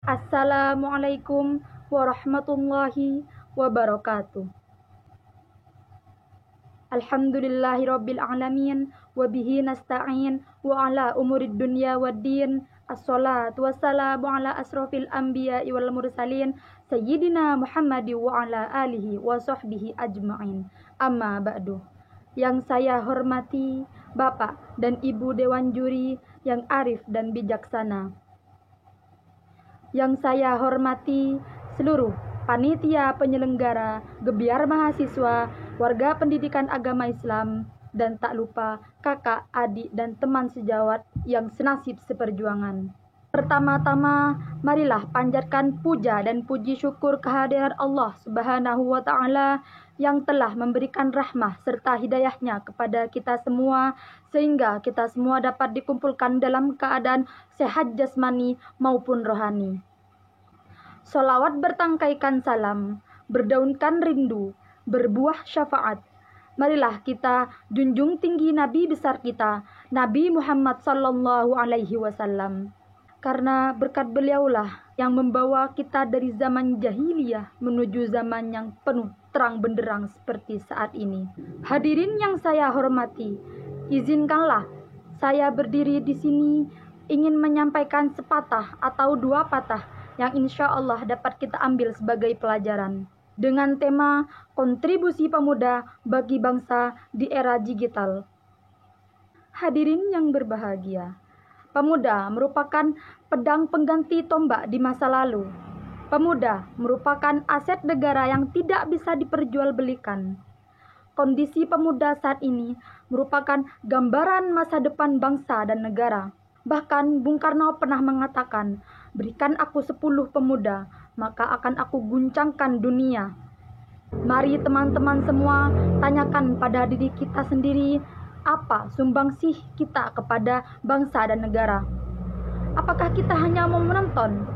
Assalamualaikum warahmatullahi wabarakatuh. Alhamdulillahirabbil alamin wa bihi nasta'in wa ala umurid dunya waddin. Assalatu wassalamu ala asrofil anbiya'i wal mursalin sayyidina Muhammad wa ala alihi wa sahbihi ajma'in. Amma ba'du. Yang saya hormati Bapak dan Ibu Dewan Juri yang arif dan bijaksana. Yang saya hormati seluruh panitia penyelenggara, gebiar mahasiswa, warga pendidikan agama Islam, dan tak lupa kakak, adik, dan teman sejawat yang senasib seperjuangan. Pertama-tama, marilah panjatkan puja dan puji syukur kehadiran Allah Subhanahu wa Ta'ala yang telah memberikan rahmah serta hidayahnya kepada kita semua, sehingga kita semua dapat dikumpulkan dalam keadaan sehat jasmani maupun rohani. Salawat bertangkaikan salam, berdaunkan rindu, berbuah syafaat. Marilah kita junjung tinggi Nabi besar kita, Nabi Muhammad sallallahu alaihi wasallam. Karena berkat beliaulah yang membawa kita dari zaman jahiliyah menuju zaman yang penuh terang benderang seperti saat ini. Hadirin yang saya hormati, izinkanlah saya berdiri di sini ingin menyampaikan sepatah atau dua patah yang insya Allah dapat kita ambil sebagai pelajaran. Dengan tema kontribusi pemuda bagi bangsa di era digital. Hadirin yang berbahagia, pemuda merupakan pedang pengganti tombak di masa lalu. Pemuda merupakan aset negara yang tidak bisa diperjualbelikan. Kondisi pemuda saat ini merupakan gambaran masa depan bangsa dan negara. Bahkan Bung Karno pernah mengatakan, berikan aku 10 pemuda, maka akan aku guncangkan dunia. Mari teman-teman semua tanyakan pada diri kita sendiri, apa sumbangsih kita kepada bangsa dan negara? Apakah kita hanya mau menonton?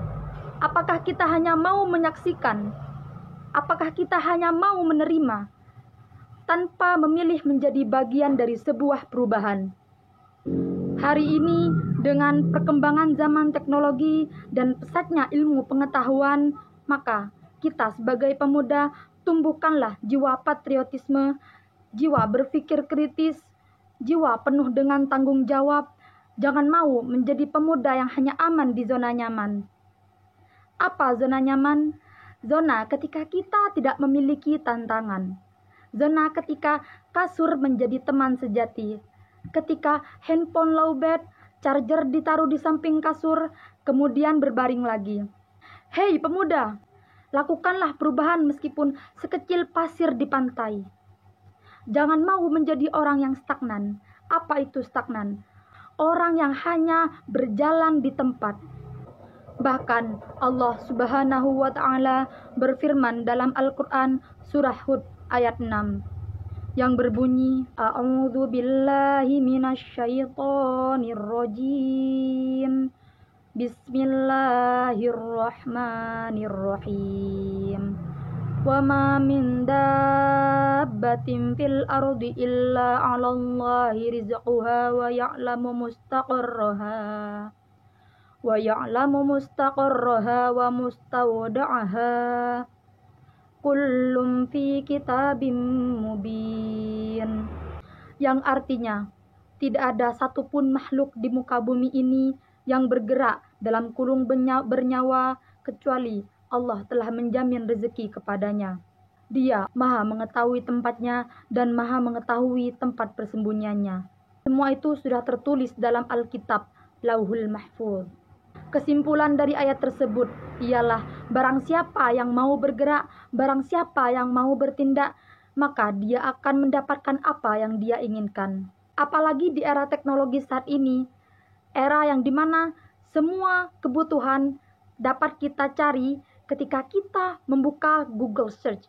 Apakah kita hanya mau menyaksikan? Apakah kita hanya mau menerima? Tanpa memilih menjadi bagian dari sebuah perubahan. Hari ini, dengan perkembangan zaman teknologi dan pesatnya ilmu pengetahuan, maka kita sebagai pemuda tumbuhkanlah jiwa patriotisme, jiwa berpikir kritis, jiwa penuh dengan tanggung jawab. Jangan mau menjadi pemuda yang hanya aman di zona nyaman. Apa zona nyaman? Zona ketika kita tidak memiliki tantangan. Zona ketika kasur menjadi teman sejati. Ketika handphone lowbat, charger ditaruh di samping kasur, kemudian berbaring lagi. Hei pemuda, lakukanlah perubahan meskipun sekecil pasir di pantai. Jangan mau menjadi orang yang stagnan. Apa itu stagnan? Orang yang hanya berjalan di tempat. Bahkan Allah Subhanahu wa Ta'ala berfirman dalam Al-Quran surah Hud ayat 6 yang berbunyi, A'udzu billahi minasyaitonir rajim. Bismillahirrahmanirrahim. Wa ma min dabbatin fil ardi illa 'alallahi rizquha wa ya'lamu mustaqarraha wa mustawda'aha. Kullum fi kitabim mubin. Yang artinya, tidak ada satupun makhluk di muka bumi ini yang bergerak dalam kurung bernyawa kecuali Allah telah menjamin rezeki kepadanya. Dia maha mengetahui tempatnya dan maha mengetahui tempat persembunyiannya. Semua itu sudah tertulis dalam Alkitab Lauhul Mahfuz. Kesimpulan dari ayat tersebut ialah barang siapa yang mau bergerak, barang siapa yang mau bertindak, maka dia akan mendapatkan apa yang dia inginkan. Apalagi di era teknologi saat ini, era yang dimana semua kebutuhan dapat kita cari ketika kita membuka Google Search.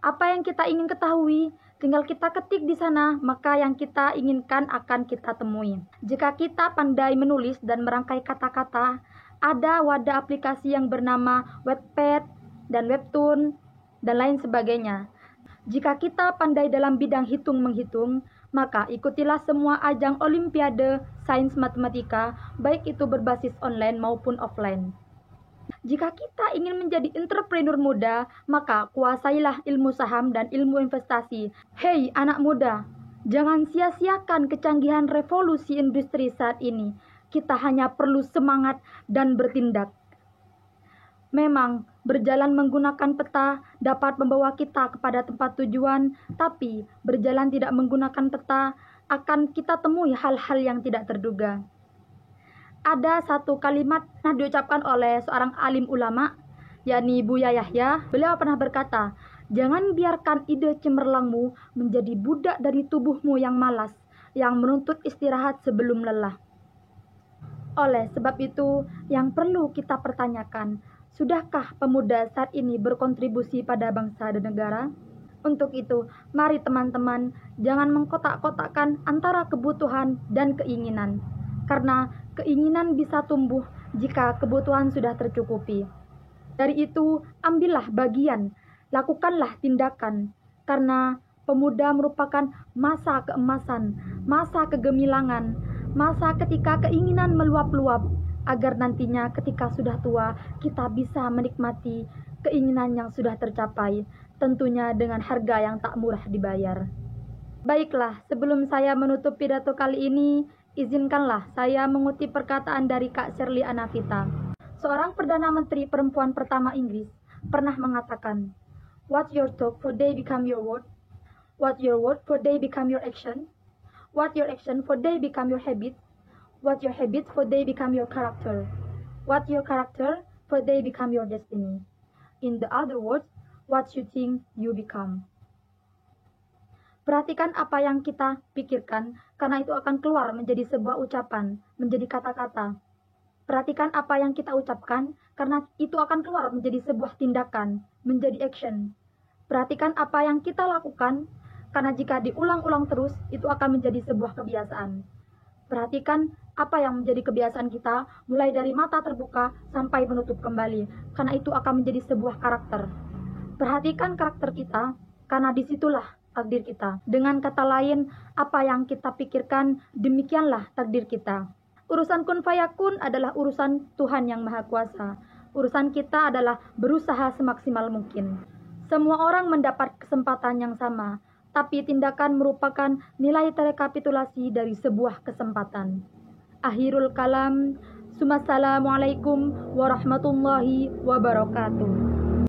Apa yang kita ingin ketahui, tinggal kita ketik di sana, maka yang kita inginkan akan kita temui. Jika kita pandai menulis dan merangkai kata-kata, ada wadah aplikasi yang bernama Wattpad dan Webtoon dan lain sebagainya. Jika kita pandai dalam bidang hitung-menghitung, maka ikutilah semua ajang Olimpiade Sains Matematika, baik itu berbasis online maupun offline. Jika kita ingin menjadi entrepreneur muda, maka kuasailah ilmu saham dan ilmu investasi. Hei anak muda, jangan sia-siakan kecanggihan revolusi industri saat ini. Kita hanya perlu semangat dan bertindak. Memang, berjalan menggunakan peta dapat membawa kita kepada tempat tujuan, tapi berjalan tidak menggunakan peta akan kita temui hal-hal yang tidak terduga. Ada satu kalimat yang diucapkan oleh seorang alim ulama, yakni Buya Yahya. Beliau pernah berkata, "Jangan biarkan ide cemerlangmu menjadi budak dari tubuhmu yang malas, yang menuntut istirahat sebelum lelah." Oleh sebab itu, yang perlu kita pertanyakan, sudahkah pemuda saat ini berkontribusi pada bangsa dan negara? Untuk itu, mari teman-teman, jangan mengkotak-kotakkan antara kebutuhan dan keinginan. Karena keinginan bisa tumbuh jika kebutuhan sudah tercukupi. Dari itu, ambillah bagian, lakukanlah tindakan, karena pemuda merupakan masa keemasan, masa kegemilangan, masa ketika keinginan meluap-luap, agar nantinya ketika sudah tua, kita bisa menikmati keinginan yang sudah tercapai, tentunya dengan harga yang tak murah dibayar. Baiklah, sebelum saya menutup pidato kali ini, izinkanlah saya mengutip perkataan dari Kak Shirley Anavita. Seorang Perdana Menteri perempuan pertama Inggris pernah mengatakan, "What your talk for day become your word. What your word for day become your action. What your action for day become your habit. What your habit for day become your character. What your character for day become your destiny. In the other words, what you think you become." Perhatikan apa yang kita pikirkan, karena itu akan keluar menjadi sebuah ucapan, menjadi kata-kata. Perhatikan apa yang kita ucapkan, karena itu akan keluar menjadi sebuah tindakan, menjadi action. Perhatikan apa yang kita lakukan, karena jika diulang-ulang terus, itu akan menjadi sebuah kebiasaan. Perhatikan apa yang menjadi kebiasaan kita, mulai dari mata terbuka sampai menutup kembali, karena itu akan menjadi sebuah karakter. Perhatikan karakter kita, karena disitulah takdir kita. Dengan kata lain, apa yang kita pikirkan, demikianlah takdir kita. Urusan kun fayakun adalah urusan Tuhan yang Maha Kuasa. Urusan kita adalah berusaha semaksimal mungkin. Semua orang mendapat kesempatan yang sama, tapi tindakan merupakan nilai terekapitulasi dari sebuah kesempatan. Akhirul kalam, Assalamualaikum warahmatullahi wabarakatuh.